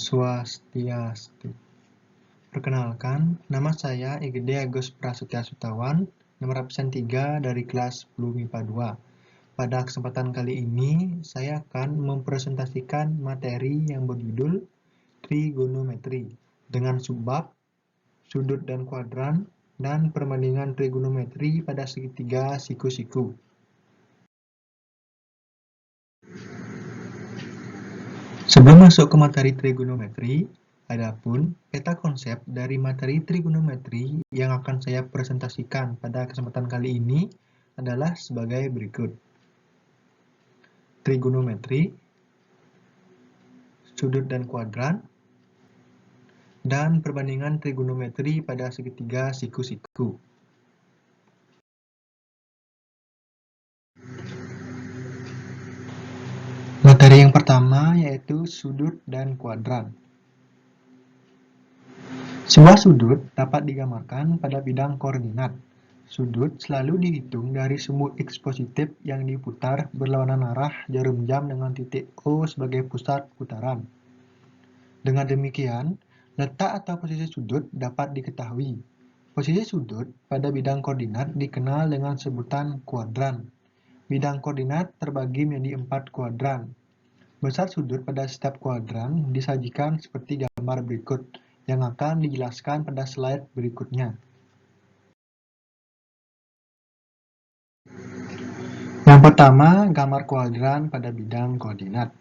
Swastiastu. Perkenalkan, nama saya Igede Agus Prasetya Sutawan, nomor absen 3 dari kelas 10 MIPA 2. Pada kesempatan kali ini, saya akan mempresentasikan materi yang berjudul trigonometri dengan subbab, sudut dan kuadran, dan perbandingan trigonometri pada segitiga siku-siku. Sebelum masuk ke materi trigonometri, adapun peta konsep dari materi trigonometri yang akan saya presentasikan pada kesempatan kali ini adalah sebagai berikut. Trigonometri, sudut dan kuadran, dan perbandingan trigonometri pada segitiga siku-siku. Materi yang pertama yaitu sudut dan kuadran. Sebuah sudut dapat digambarkan pada bidang koordinat. Sudut selalu dihitung dari sumbu X positif yang diputar berlawanan arah jarum jam dengan titik O sebagai pusat putaran. Dengan demikian, letak atau posisi sudut dapat diketahui. Posisi sudut pada bidang koordinat dikenal dengan sebutan kuadran. Bidang koordinat terbagi menjadi 4 kuadran. Besar sudut pada setiap kuadran disajikan seperti gambar berikut yang akan dijelaskan pada slide berikutnya. Yang pertama, gambar kuadran pada bidang koordinat.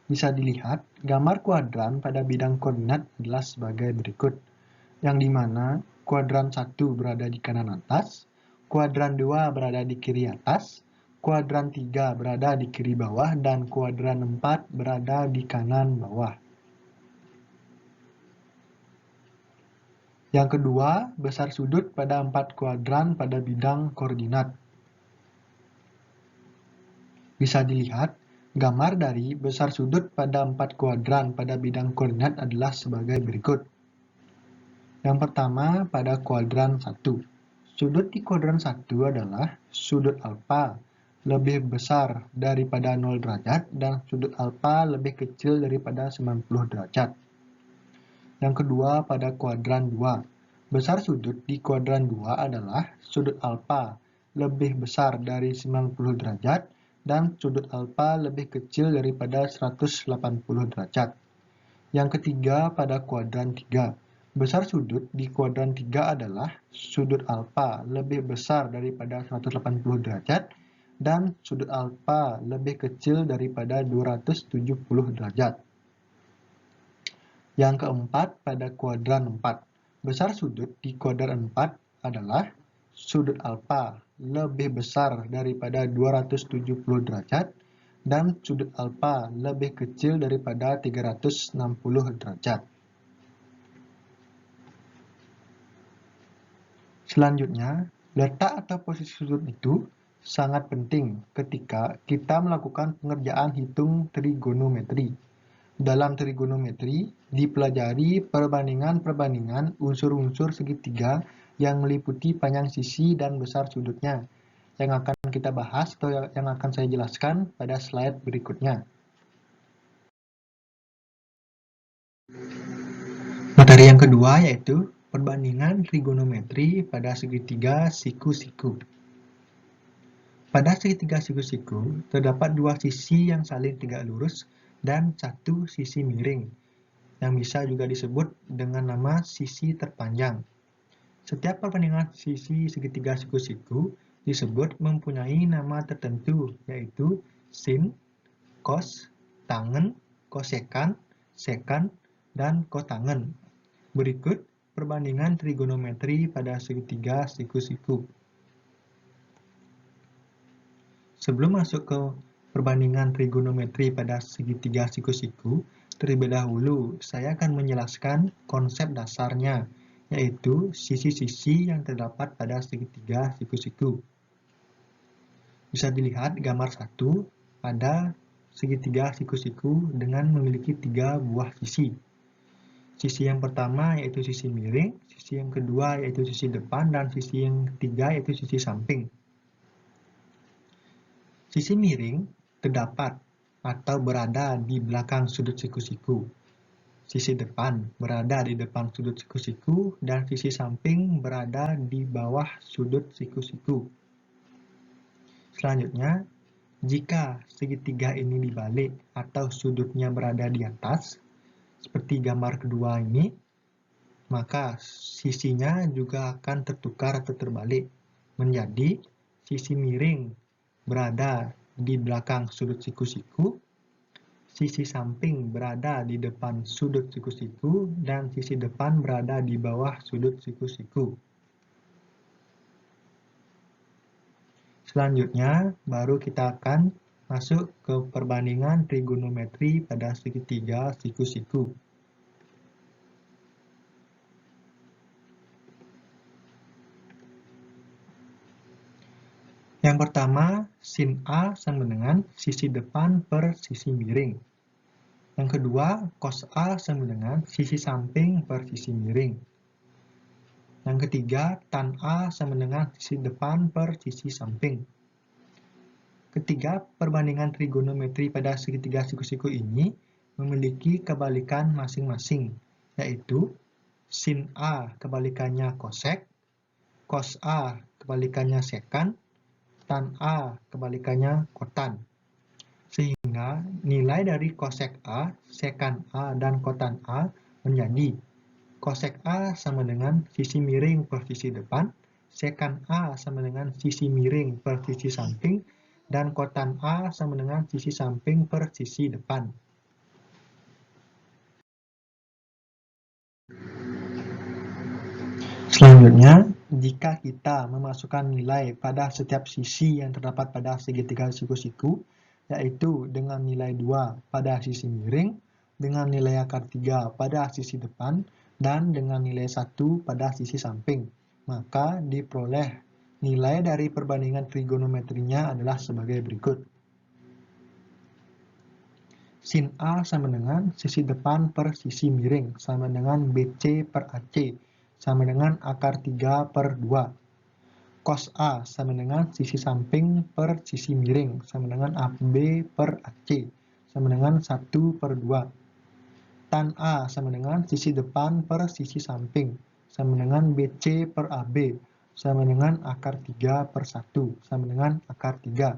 Bisa dilihat, gambar kuadran pada bidang koordinat adalah sebagai berikut, yang dimana kuadran 1 berada di kanan atas, kuadran 2 berada di kiri atas, kuadran 3 berada di kiri bawah, dan kuadran 4 berada di kanan bawah. Yang kedua, besar sudut pada 4 kuadran pada bidang koordinat. Bisa dilihat, gambar dari besar sudut pada 4 kuadran pada bidang koordinat adalah sebagai berikut. Yang pertama, pada kuadran 1. Sudut di kuadran 1 adalah sudut alfa lebih besar daripada 0 derajat dan sudut alfa lebih kecil daripada 90 derajat. Yang kedua, pada kuadran 2. Besar sudut di kuadran 2 adalah sudut alfa lebih besar dari 90 derajat dan sudut alfa lebih kecil daripada 180 derajat. Yang ketiga, pada kuadran 3. Besar sudut di kuadran 3 adalah sudut alfa lebih besar daripada 180 derajat dan sudut alfa lebih kecil daripada 270 derajat. Yang keempat, pada kuadran 4. Besar sudut di kuadran 4 adalah sudut alfa lebih besar daripada 270 derajat dan sudut alfa lebih kecil daripada 360 derajat. Selanjutnya, letak atau posisi sudut itu sangat penting ketika kita melakukan pengerjaan hitung trigonometri. Dalam trigonometri, dipelajari perbandingan-perbandingan unsur-unsur segitiga yang meliputi panjang sisi dan besar sudutnya, yang akan kita bahas atau yang akan saya jelaskan pada slide berikutnya. Materi yang kedua yaitu perbandingan trigonometri pada segitiga siku-siku. Pada segitiga siku-siku, terdapat dua sisi yang saling tegak lurus dan satu sisi miring, yang bisa juga disebut dengan nama sisi terpanjang. Setiap perbandingan sisi segitiga siku-siku disebut mempunyai nama tertentu, yaitu sin, cos, tangen, kosekan, sekan, dan kotangen. Berikut perbandingan trigonometri pada segitiga siku-siku. Sebelum masuk ke perbandingan trigonometri pada segitiga siku-siku, terlebih dahulu saya akan menjelaskan konsep dasarnya, yaitu sisi-sisi yang terdapat pada segitiga siku-siku. Bisa dilihat gambar 1 pada segitiga siku-siku dengan memiliki 3 buah sisi. Sisi yang pertama yaitu sisi miring, sisi yang kedua yaitu sisi depan, dan sisi yang ketiga yaitu sisi samping. Sisi miring terdapat atau berada di belakang sudut siku-siku. Sisi depan berada di depan sudut siku-siku dan sisi samping berada di bawah sudut siku-siku. Selanjutnya, jika segitiga ini dibalik atau sudutnya berada di atas, seperti gambar kedua ini, maka sisinya juga akan tertukar atau terbalik menjadi sisi miring berada di belakang sudut siku-siku, sisi samping berada di depan sudut siku-siku, dan sisi depan berada di bawah sudut siku-siku. Selanjutnya, baru kita akan masuk ke perbandingan trigonometri pada segitiga siku-siku. Yang pertama, sin A sama dengan sisi depan per sisi miring. Yang kedua, cos A sama dengan sisi samping per sisi miring. Yang ketiga, tan A sama dengan sisi depan per sisi samping. Ketiga, perbandingan trigonometri pada segitiga siku-siku ini memiliki kebalikan masing-masing, yaitu sin A kebalikannya kosek, cos A kebalikannya sekan, tan A kebalikannya kotan. Sehingga nilai dari kosek A, sekan A, dan kotan A menjadi kosek A sama dengan sisi miring per sisi depan, sekan A sama dengan sisi miring per sisi samping, dan kotan A sama dengan sisi samping per sisi depan. Selanjutnya, jika kita memasukkan nilai pada setiap sisi yang terdapat pada segitiga siku-siku, yaitu dengan nilai 2 pada sisi miring, dengan nilai akar 3 pada sisi depan, dan dengan nilai 1 pada sisi samping, maka diperoleh nilai dari perbandingan trigonometrinya adalah sebagai berikut. Sin A sama dengan sisi depan per sisi miring, sama dengan BC per AC, sama dengan akar 3 per 2. Cos A sama dengan sisi samping per sisi miring, sama dengan AB per AC, sama dengan 1 per 2. Tan A sama dengan sisi depan per sisi samping, sama dengan BC per AB, sama dengan akar 3 per 1, sama dengan akar 3.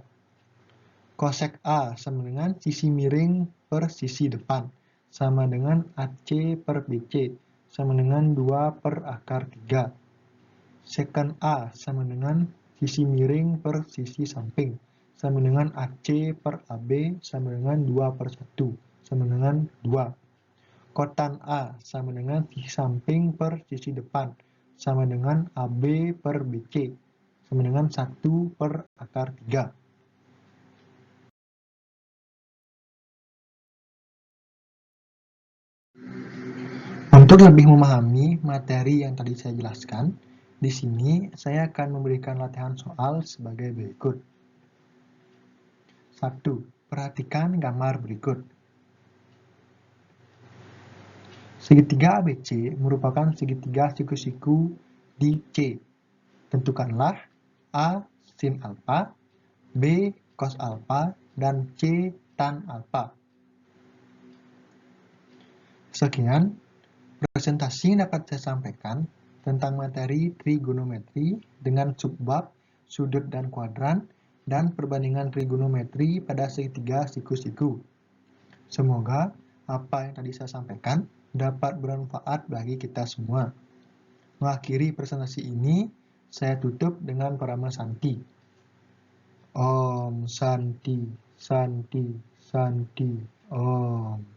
Kosek A sama dengan sisi miring per sisi depan, sama dengan AC per BC, sama dengan 2 per akar 3. Sekan A sama dengan sisi miring per sisi samping, sama dengan AC per AB, sama dengan 2 per 1, sama dengan 2. Kotan A sama dengan sisi samping per sisi depan, sama dengan AB per BC, sama dengan 1 per akar 3. Untuk lebih memahami materi yang tadi saya jelaskan, di sini saya akan memberikan latihan soal sebagai berikut. 1. Perhatikan gambar berikut. Segitiga ABC merupakan segitiga siku-siku di C. Tentukanlah A sin alfa, B cos alfa, dan C tan alfa. Sekian presentasi yang dapat saya sampaikan tentang materi trigonometri dengan subbab sudut dan kuadran dan perbandingan trigonometri pada segitiga siku-siku. Semoga apa yang tadi saya sampaikan dapat bermanfaat bagi kita semua. Mengakhiri presentasi ini, saya tutup dengan parama Santi. Om Santi, Santi, Santi, Om.